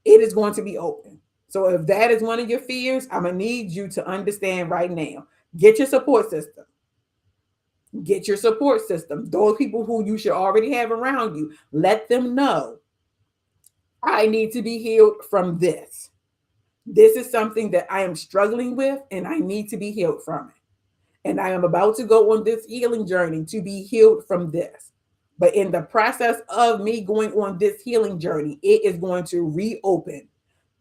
it is going to be open. So if that is one of your fears, I'm going to need you to understand right now. Get your support system. Get your support system. Those people who you should already have around you, let them know, I need to be healed from this. This is something that I am struggling with, and I need to be healed from it. And I am about to go on this healing journey to be healed from this. But in the process of me going on this healing journey, it is going to reopen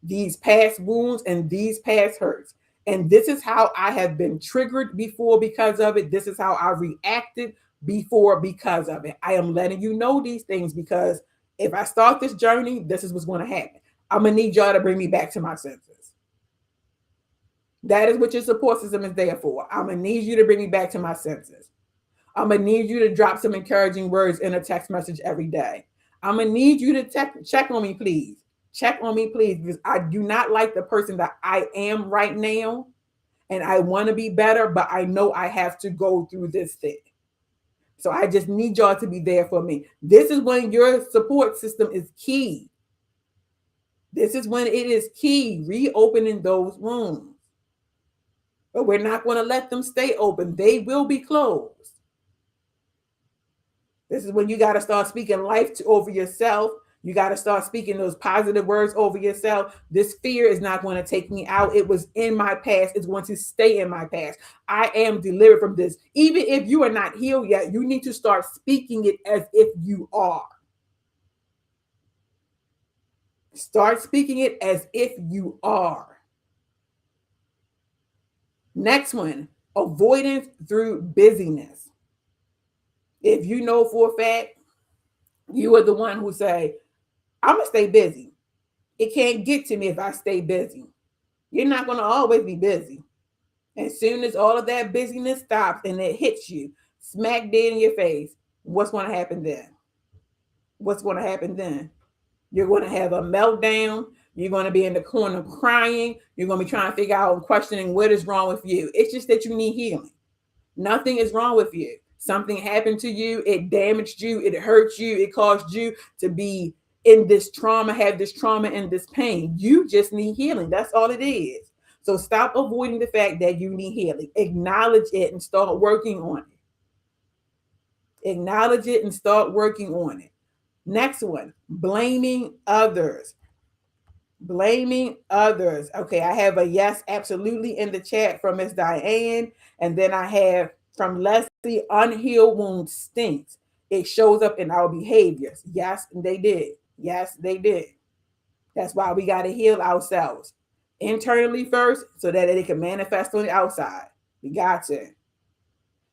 these past wounds and these past hurts. And this is how I have been triggered before because of it. This is how I reacted before because of it. I am letting you know these things because if I start this journey, this is what's going to happen. I'm going to need y'all to bring me back to my senses. That is what your support system is there for. I'm going to need you to bring me back to my senses. I'm going to need you to drop some encouraging words in a text message every day. I'm going to need you to check on me, please. Check on me, please, because I do not like the person that I am right now. And I want to be better, but I know I have to go through this thing. So I just need y'all to be there for me. This is when your support system is key. This is when it is key, reopening those wounds. But we're not going to let them stay open. They will be closed. This is when you got to start speaking life over yourself. You got to start speaking those positive words over yourself. This fear is not going to take me out. It was in my past. It's going to stay in my past. I am delivered from this. Even if you are not healed yet, you need to start speaking it as if you are. Start speaking it as if you are. Next one, avoidance through busyness. If you know for a fact, you are the one who say, I'm going to stay busy. It can't get to me if I stay busy. You're not going to always be busy. As soon as all of that busyness stops and it hits you, smack dead in your face, what's going to happen then? What's going to happen then? You're going to have a meltdown. You're going to be in the corner crying. You're going to be trying to figure out and questioning what is wrong with you. It's just that you need healing. Nothing is wrong with you. Something happened to you. It damaged you. It hurt you. It caused you to be in this trauma, have this trauma and this pain. You just need healing. That's all it is. So stop avoiding the fact that you need healing. Acknowledge it and start working on it. Acknowledge it and start working on it. Next one, blaming others. Blaming others. Okay, I have a yes, absolutely in the chat from Miss Diane. And then I have from Leslie, unhealed wounds stinks. It shows up in our behaviors. Yes, they did. Yes, they did. That's why we got to heal ourselves internally first so that it can manifest on the outside. We got to.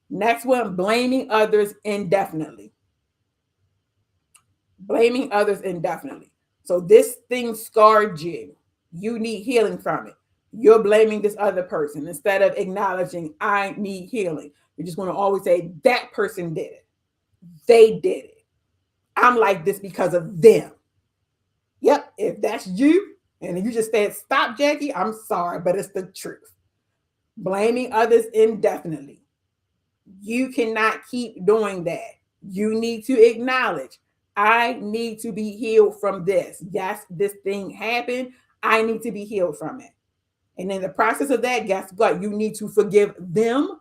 Next one, blaming others indefinitely. Blaming others indefinitely. So this thing scarred you. You need healing from it. You're blaming this other person instead of acknowledging I need healing. You're just going to always say that person did it. They did it. I'm like this because of them. Yep, if that's you and you just said stop, Jackie, I'm sorry, but it's the truth. Blaming others indefinitely. You cannot keep doing that. You need to acknowledge I need to be healed from this. Yes, this thing happened. I need to be healed from it. And in the process of that, guess what? You need to forgive them.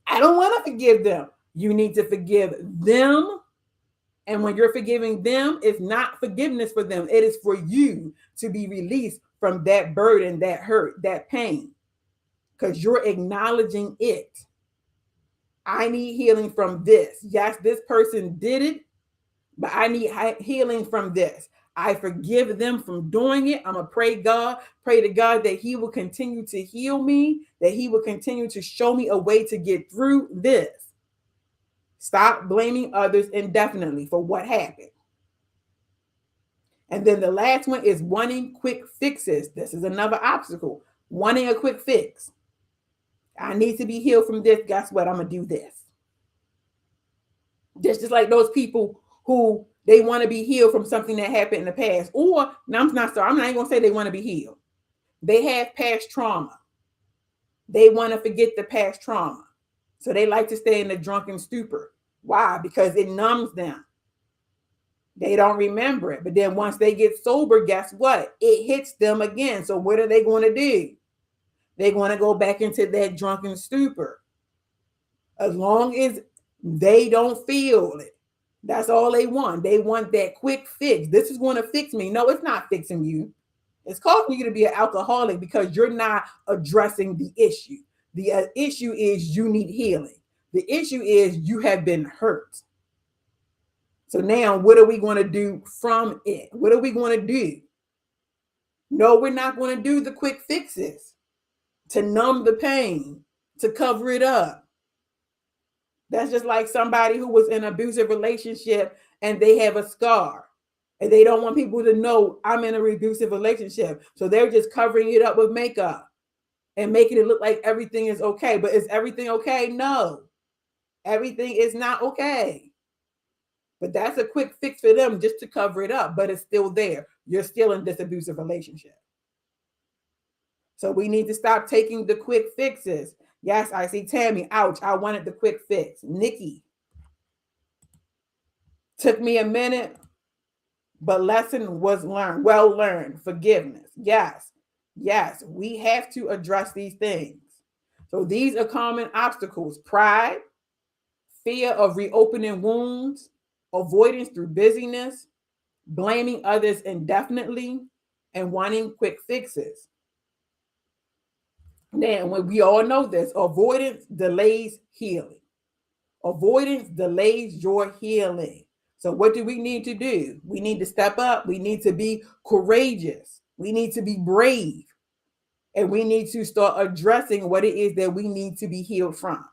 I don't want to forgive them. You need to forgive them. And when you're forgiving them, it's not forgiveness for them. It is for you to be released from that burden, that hurt, that pain, because you're acknowledging it. I need healing from this. Yes, this person did it, but I need healing from this. I forgive them from doing it. I'm going to pray to God that he will continue to heal me, that he will continue to show me a way to get through this. Stop blaming others indefinitely for what happened. And then the last one is wanting quick fixes. This is another obstacle. Wanting a quick fix. I need to be healed from this. Guess what? I'm going to do this. Just like those people who they want to be healed from something that happened in the past. Or, no, I'm not even going to say they want to be healed. They have past trauma. They want to forget the past trauma. So they like to stay in the drunken stupor. Why? Because it numbs them. They don't remember it. But then once they get sober, guess what? It hits them again. So what are they going to do? They're going to go back into that drunken stupor. As long as they don't feel it. That's all they want. They want that quick fix. This is going to fix me. No, it's not fixing you. It's causing you to be an alcoholic because you're not addressing the issue. The issue is you need healing. The issue is you have been hurt. So now what are we going to do from it? What are we going to do? No, we're not going to do the quick fixes to numb the pain, to cover it up. That's just like somebody who was in an abusive relationship and they have a scar and they don't want people to know I'm in an abusive relationship. So they're just covering it up with makeup and making it look like everything is okay. But is everything okay? No, everything is not okay. But that's a quick fix for them just to cover it up, but it's still there. You're still in this abusive relationship. So we need to stop taking the quick fixes. Yes, I see Tammy. Ouch, I wanted the quick fix. Nikki. Took me a minute, but lesson was learned. Well learned. Forgiveness. Yes, we have to address these things. So these are common obstacles. Pride, fear of reopening wounds, avoidance through busyness, blaming others indefinitely, and wanting quick fixes. Now, when we all know this, avoidance delays healing. Avoidance delays your healing. So, what do we need to do? We need to step up. We need to be courageous. We need to be brave. And we need to start addressing what it is that we need to be healed from.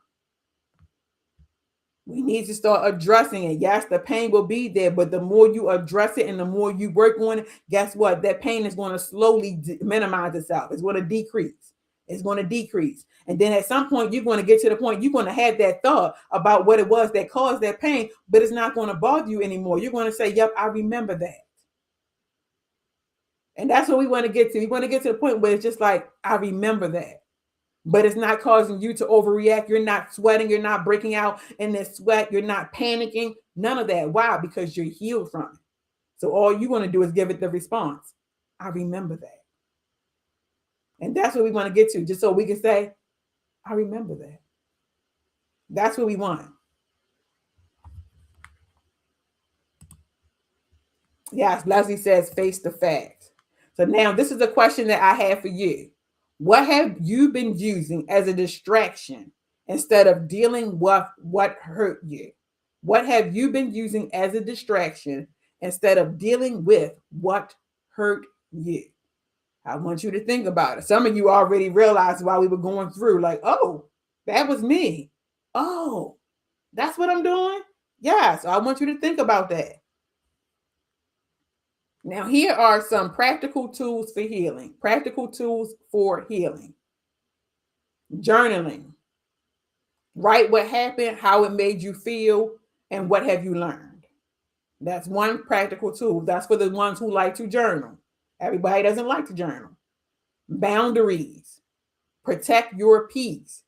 We need to start addressing it. Yes, the pain will be there, but the more you address it and the more you work on it, guess what? That pain is going to slowly minimize itself. It's going to decrease. It's going to decrease. And then at some point, you're going to get to the point you're going to have that thought about what it was that caused that pain, but it's not going to bother you anymore. You're going to say, yep, I remember that. And that's what we want to get to. We want to get to the point where it's just like, I remember that. But it's not causing you to overreact. You're not sweating. You're not breaking out in this sweat. You're not panicking. None of that. Why? Because you're healed from it. So all you want to do is give it the response. I remember that. And that's what we want to get to, just so we can say, I remember that. That's what we want. Yes, Leslie says, face the facts. So now this is a question that I have for you. What have you been using as a distraction instead of dealing with what hurt you? What have you been using as a distraction instead of dealing with what hurt you? I want you to think about it. Some of you already realized while we were going through, like, oh, that was me. Oh, that's what I'm doing? Yeah, so I want you to think about that. Now, here are some practical tools for healing. Practical tools for healing. Journaling. Write what happened, how it made you feel, and what have you learned. That's one practical tool. That's for the ones who like to journal. Everybody doesn't like to journal. Boundaries. Protect your peace.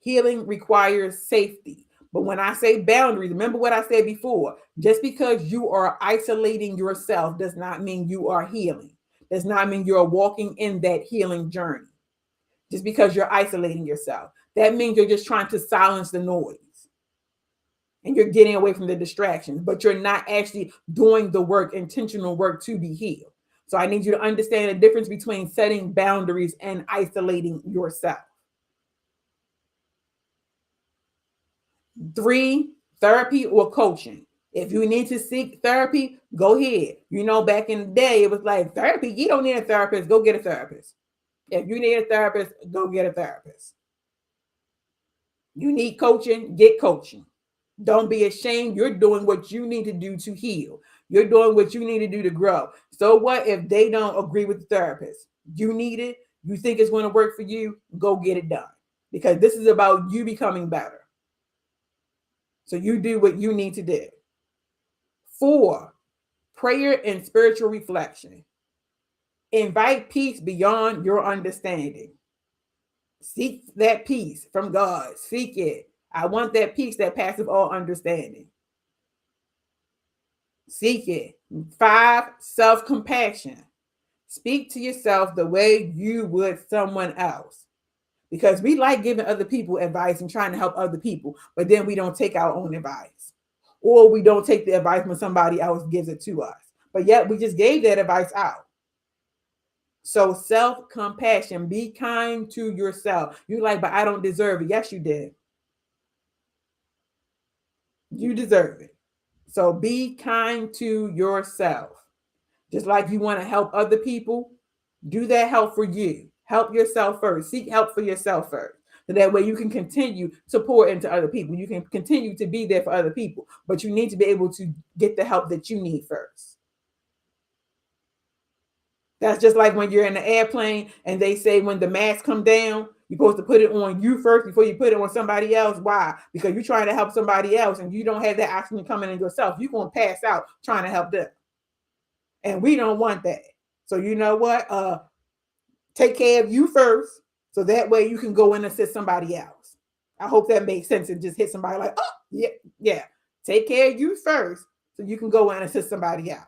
Healing requires safety. But when I say boundaries, remember what I said before. Just because you are isolating yourself does not mean you are healing. Does not mean you're walking in that healing journey. Just because you're isolating yourself. That means you're just trying to silence the noise. And you're getting away from the distractions. But you're not actually doing the work, intentional work to be healed. So I need you to understand the difference between setting boundaries and isolating yourself. 3, therapy or coaching. If you need to seek therapy, go ahead. You know, back in the day, it was like, therapy, you don't need a therapist, go get a therapist. If you need a therapist, go get a therapist. You need coaching, get coaching. Don't be ashamed. You're doing what you need to do to heal. You're doing what you need to do to grow. So what if they don't agree with the therapist? You need it. You think it's going to work for you? Go get it done. Because this is about you becoming better. So you do what you need to do. 4, prayer and spiritual reflection. Invite peace beyond your understanding. Seek that peace from God. Seek it. I want that peace that passes all understanding. Seek it. 5, self-compassion. Speak to yourself the way you would someone else. Because we like giving other people advice and trying to help other people, but then we don't take our own advice. Or we don't take the advice when somebody else gives it to us. But yet we just gave that advice out. So self-compassion, be kind to yourself. You're like, but I don't deserve it. Yes, you did. You deserve it. So be kind to yourself. Just like you want to help other people, do that help for you. Help yourself first. Seek help for yourself first. So that way you can continue to pour into other people. You can continue to be there for other people. But you need to be able to get the help that you need first. That's just like when you're in the airplane and they say when the mask come down, you're supposed to put it on you first before you put it on somebody else. Why? Because you're trying to help somebody else and you don't have that oxygen coming in yourself. You're going to pass out trying to help them. And we don't want that. So you know what? Take care of you first. So that way you can go and assist somebody else. I hope that makes sense and just hit somebody like, oh, yeah. Take care of you first so you can go and assist somebody else.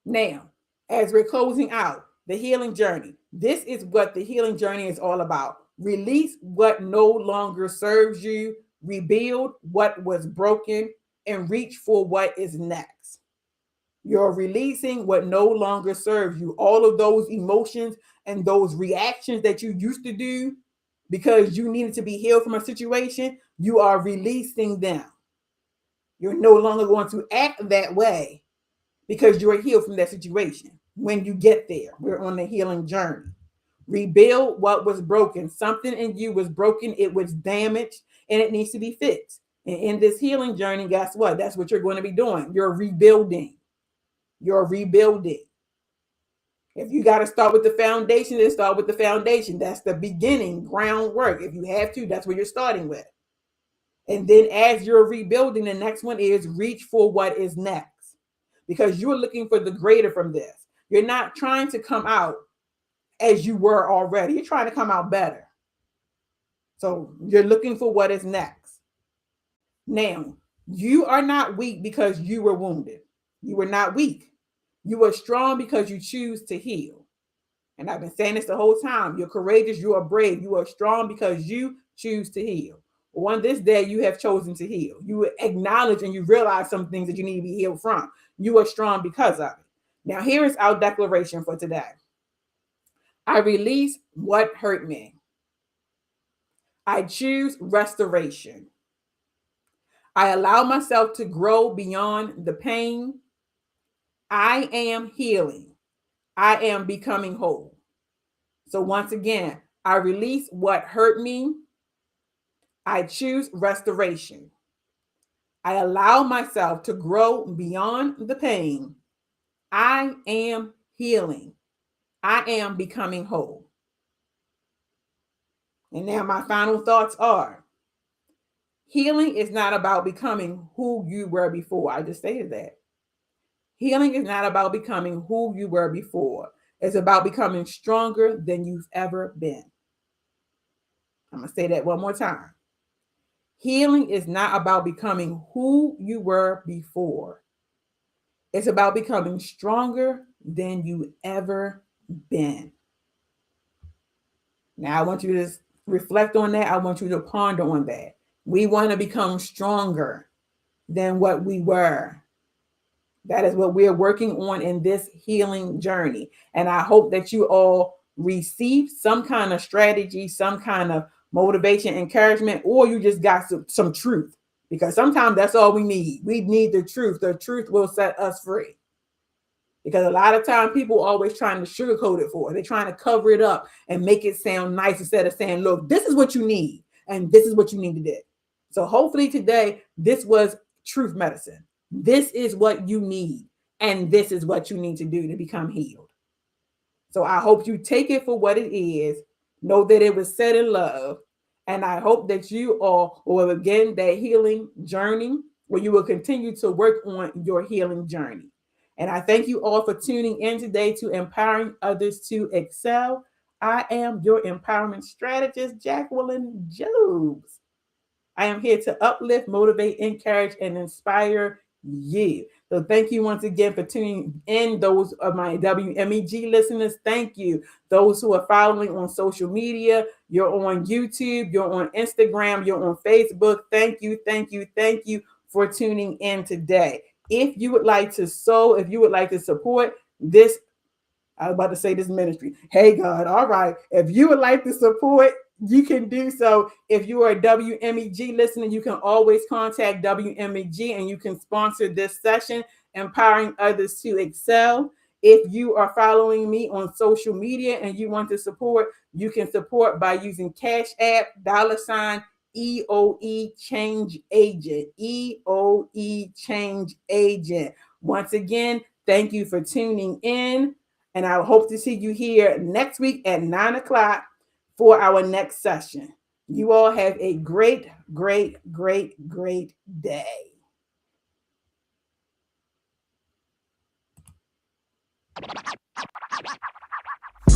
Now, as we're closing out the healing journey, this is what the healing journey is all about. Release what no longer serves you, rebuild what was broken, and reach for what is next. You're releasing what no longer serves you. All of those emotions and those reactions that you used to do because you needed to be healed from a situation, you are releasing them. You're no longer going to act that way because you're healed from that situation. When you get there, we're on the healing journey. Rebuild what was broken. Something in you was broken, it was damaged, and it needs to be fixed. And in this healing journey, guess what? That's what you're going to be doing. You're rebuilding. You're rebuilding. If you got to start with the foundation, then start with the foundation. That's the beginning groundwork. If you have to, that's what you're starting with. And then as you're rebuilding, the next one is reach for what is next. Because you're looking for the greater from this. You're not trying to come out as you were already. You're trying to come out better. So you're looking for what is next. Now, you are not weak because you were wounded. You were not weak. You are strong because you choose to heal. And I've been saying this the whole time. You're courageous. You are brave. You are strong because you choose to heal. On this day, you have chosen to heal. You acknowledge and you realize some things that you need to be healed from. You are strong because of it. Now, here is our declaration for today. I release what hurt me. I choose restoration. I allow myself to grow beyond the pain. I am healing. I am becoming whole. So once again, I release what hurt me. I choose restoration. I allow myself to grow beyond the pain. I am healing. I am becoming whole. And now my final thoughts are, healing is not about becoming who you were before. I just stated that. Healing is not about becoming who you were before. It's about becoming stronger than you've ever been. I'm going to say that one more time. Healing is not about becoming who you were before. It's about becoming stronger than you ever been. Now, I want you to reflect on that. I want you to ponder on that. We want to become stronger than what we were. That is what we're working on in this healing journey. And I hope that you all receive some kind of strategy, some kind of motivation, encouragement, or you just got some truth. Because sometimes that's all we need. We need the truth. The truth will set us free. Because a lot of times people are always trying to sugarcoat it for us. They're trying to cover it up and make it sound nice instead of saying, look, this is what you need. And this is what you need to do. So hopefully today, this was truth medicine. This is what you need. And this is what you need to do to become healed. So I hope you take it for what it is. Know that it was said in love. And I hope that you all will begin that healing journey where you will continue to work on your healing journey. And I thank you all for tuning in today to Empowering Others to Excel. I am your empowerment strategist, Jacqueline Jobes. I am here to uplift, motivate, encourage, and inspire you. So thank you once again for tuning in. Those of my WMEG listeners, thank you. Those who are following on social media, you're on YouTube, you're on Instagram, you're on Facebook. Thank you, thank you, thank you for tuning in today. If you would like to sow, if you would like to support this, I was about to say this ministry. Hey, God. All right. If you would like to support, you can do so. If you are a WMEG listener, you can always contact WMEG and you can sponsor this session, Empowering Others to Excel. If you are following me on social media and you want to support, you can support by using CashApp $EOEchangeagent. EOEchangeagent. Once again, thank you for tuning in. And I hope to see you here next week at 9 o'clock for our next session. You all have a great, great, great, great day.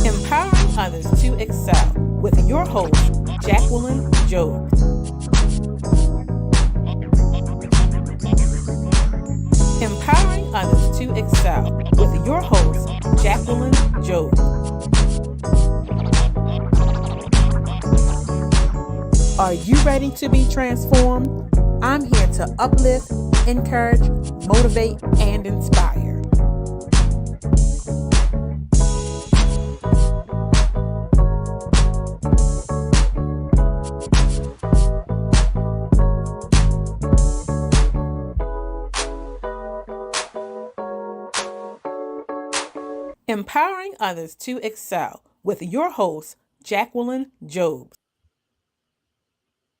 Empowering Others to Excel with your host, Jacqueline Jobes. Empowering Others to Excel with your host, Jacqueline Jobes. Are you ready to be transformed? I'm here to uplift, encourage, motivate, and inspire. Empowering others to excel with your host, Jacqueline Jobs.